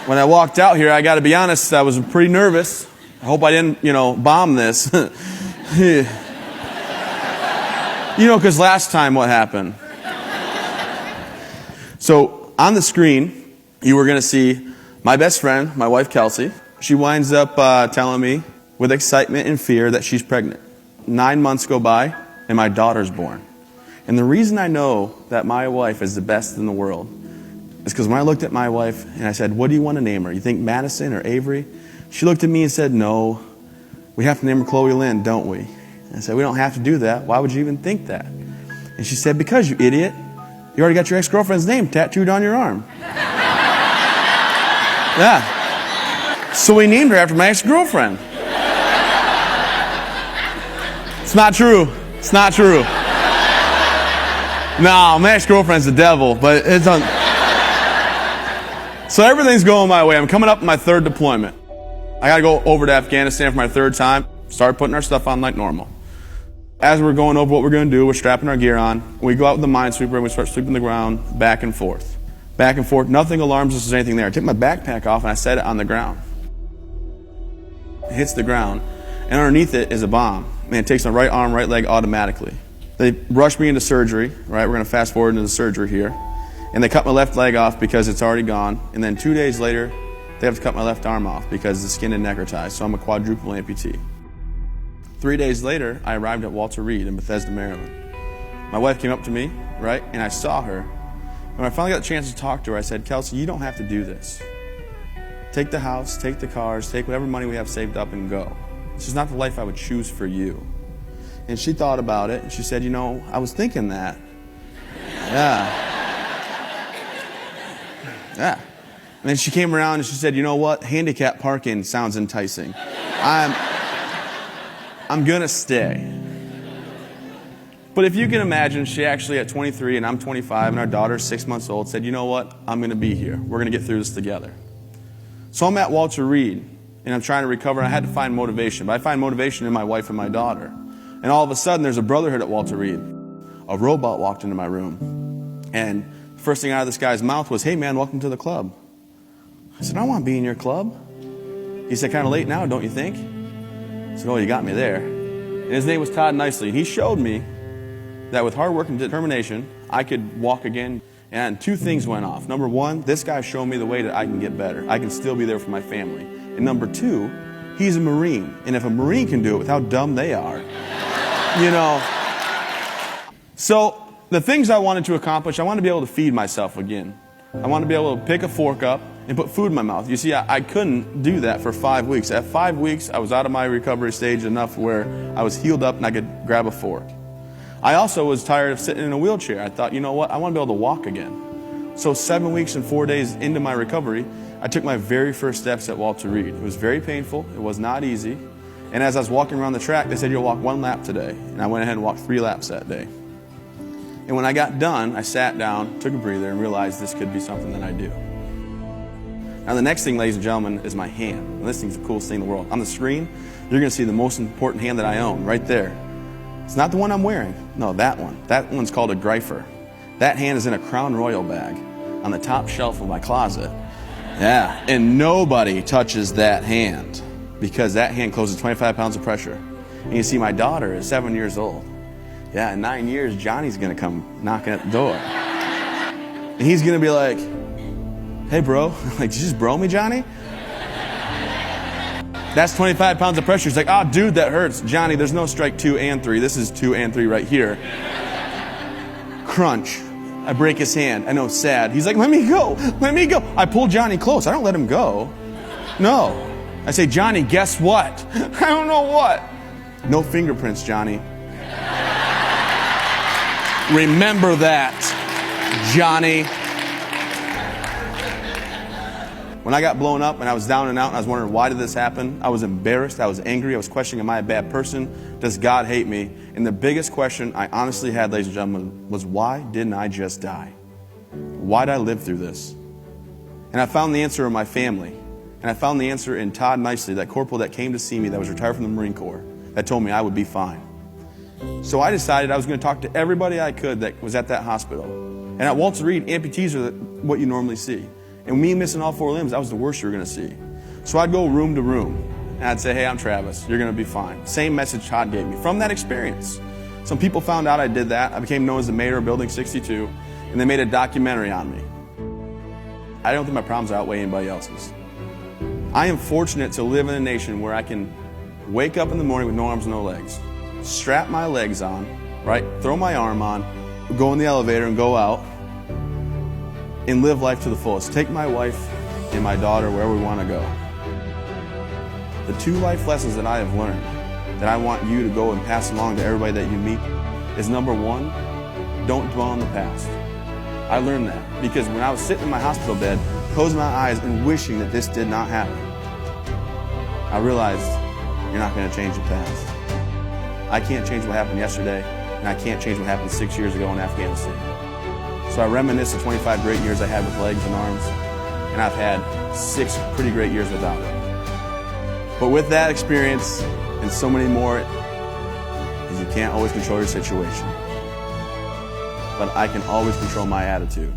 When I walked out here, I got to be honest, I was pretty nervous. I hope I didn't, bomb this. Because last time what happened? So on the screen, you were going to see my best friend, my wife Kelsey. She winds up telling me with excitement and fear that she's pregnant. 9 months go by, and my daughter's born. And the reason I know that my wife is the best in the world is because when I looked at my wife and I said, what do you want to name her? You think Madison or Avery? She looked at me and said, no, we have to name her Chloe Lynn, don't we? And I said, we don't have to do that. Why would you even think that? And she said, because, you idiot. You already got your ex-girlfriend's name tattooed on your arm. Yeah. So we named her after my ex-girlfriend. It's not true. It's not true. No, my ex-girlfriend's the devil, but it's on. So everything's going my way. I'm coming up on my third deployment. I got to go over to Afghanistan for my third time. Start putting our stuff on like normal. As we're going over what we're going to do, we're strapping our gear on. We go out with the minesweeper and we start sweeping the ground back and forth. Back and forth. Nothing alarms us there's anything there. I take my backpack off and I set it on the ground. It hits the ground. And underneath it is a bomb. And it takes my right arm, right leg automatically. They rush me into surgery. Right, we're going to fast forward into the surgery here. And they cut my left leg off because it's already gone. And then 2 days later, they have to cut my left arm off because the skin and neck are tied. So I'm a quadruple amputee. 3 days later, I arrived at Walter Reed in Bethesda, Maryland. My wife came up to me, right, and I saw her. When I finally got the chance to talk to her, I said, Kelsey, you don't have to do this. Take the house, take the cars, take whatever money we have saved up and go. This is not the life I would choose for you. And she thought about it, and she said, I was thinking that. Yeah. Yeah. And then she came around and she said, you know what? Handicap parking sounds enticing. I'm going to stay. But if you can imagine, she actually at 23 and I'm 25 and our daughter's 6 months old said, you know what? I'm going to be here. We're going to get through this together. So I'm at Walter Reed and I'm trying to recover. And I had to find motivation. But I find motivation in my wife and my daughter. And all of a sudden, there's a brotherhood at Walter Reed. A robot walked into my room. And the first thing out of this guy's mouth was, hey, man, welcome to the club. I said, I want to be in your club. He said, kind of late now, don't you think? I said, oh, you got me there. And his name was Todd Nicely. He showed me that with hard work and determination, I could walk again. And two things went off. Number one, this guy showed me the way that I can get better. I can still be there for my family. And number two, he's a Marine. And if a Marine can do it with how dumb they are, So the things I wanted to accomplish, I wanted to be able to feed myself again. I wanted to be able to pick a fork up and put food in my mouth. You see, I couldn't do that for 5 weeks. At 5 weeks, I was out of my recovery stage enough where I was healed up and I could grab a fork. I also was tired of sitting in a wheelchair. I thought, you know what? I want to be able to walk again. So 7 weeks and 4 days into my recovery, I took my very first steps at Walter Reed. It was very painful. It was not easy. And as I was walking around the track, they said, you'll walk 1 lap today. And I went ahead and walked 3 laps that day. And when I got done, I sat down, took a breather, and realized this could be something that I do. Now the next thing, ladies and gentlemen, is my hand. And this thing's the coolest thing in the world. On the screen, you're going to see the most important hand that I own, right there. It's not the one I'm wearing. No, that one. That one's called a Greifer. That hand is in a Crown Royal bag on the top shelf of my closet. Yeah, and nobody touches that hand because that hand closes 25 pounds of pressure. And you see, my daughter is 7 years old. Yeah, in 9 years, Johnny's going to come knocking at the door. And he's going to be like, hey, bro. Like, did you just bro me, Johnny? That's 25 pounds of pressure. He's like, oh, dude, that hurts. Johnny, there's no strike 2 and 3. This is 2 and 3 right here. Crunch. I break his hand. I know, sad. He's like, let me go. Let me go. I pull Johnny close. I don't let him go. No. I say, Johnny, guess what? I don't know what. No fingerprints, Johnny. Remember that, Johnny. When I got blown up and I was down and out and I was wondering, why did this happen? I was embarrassed. I was angry. I was questioning, am I a bad person? Does God hate me? And the biggest question I honestly had, ladies and gentlemen, was why didn't I just die? Why did I live through this? And I found the answer in my family. And I found the answer in Todd Nicely, that corporal that came to see me that was retired from the Marine Corps, that told me I would be fine. So I decided I was going to talk to everybody I could that was at that hospital. And at Walter Reed, amputees are what you normally see. And me missing all 4 limbs, that was the worst you were going to see. So I'd go room to room, and I'd say, hey, I'm Travis. You're going to be fine. Same message Todd gave me from that experience. Some people found out I did that. I became known as the mayor of Building 62, and they made a documentary on me. I don't think my problems outweigh anybody else's. I am fortunate to live in a nation where I can wake up in the morning with no arms, no legs, strap my legs on, right? Throw my arm on, go in the elevator and go out and live life to the fullest. Take my wife and my daughter wherever we want to go. The 2 life lessons that I have learned that I want you to go and pass along to everybody that you meet is, number 1, don't dwell on the past. I learned that because when I was sitting in my hospital bed, closing my eyes and wishing that this did not happen, I realized you're not going to change the past. I can't change what happened yesterday, and I can't change what happened 6 years ago in Afghanistan. So I reminisce the 25 great years I had with legs and arms, and I've had 6 pretty great years without it. But with that experience and so many more, you can't always control your situation. But I can always control my attitude.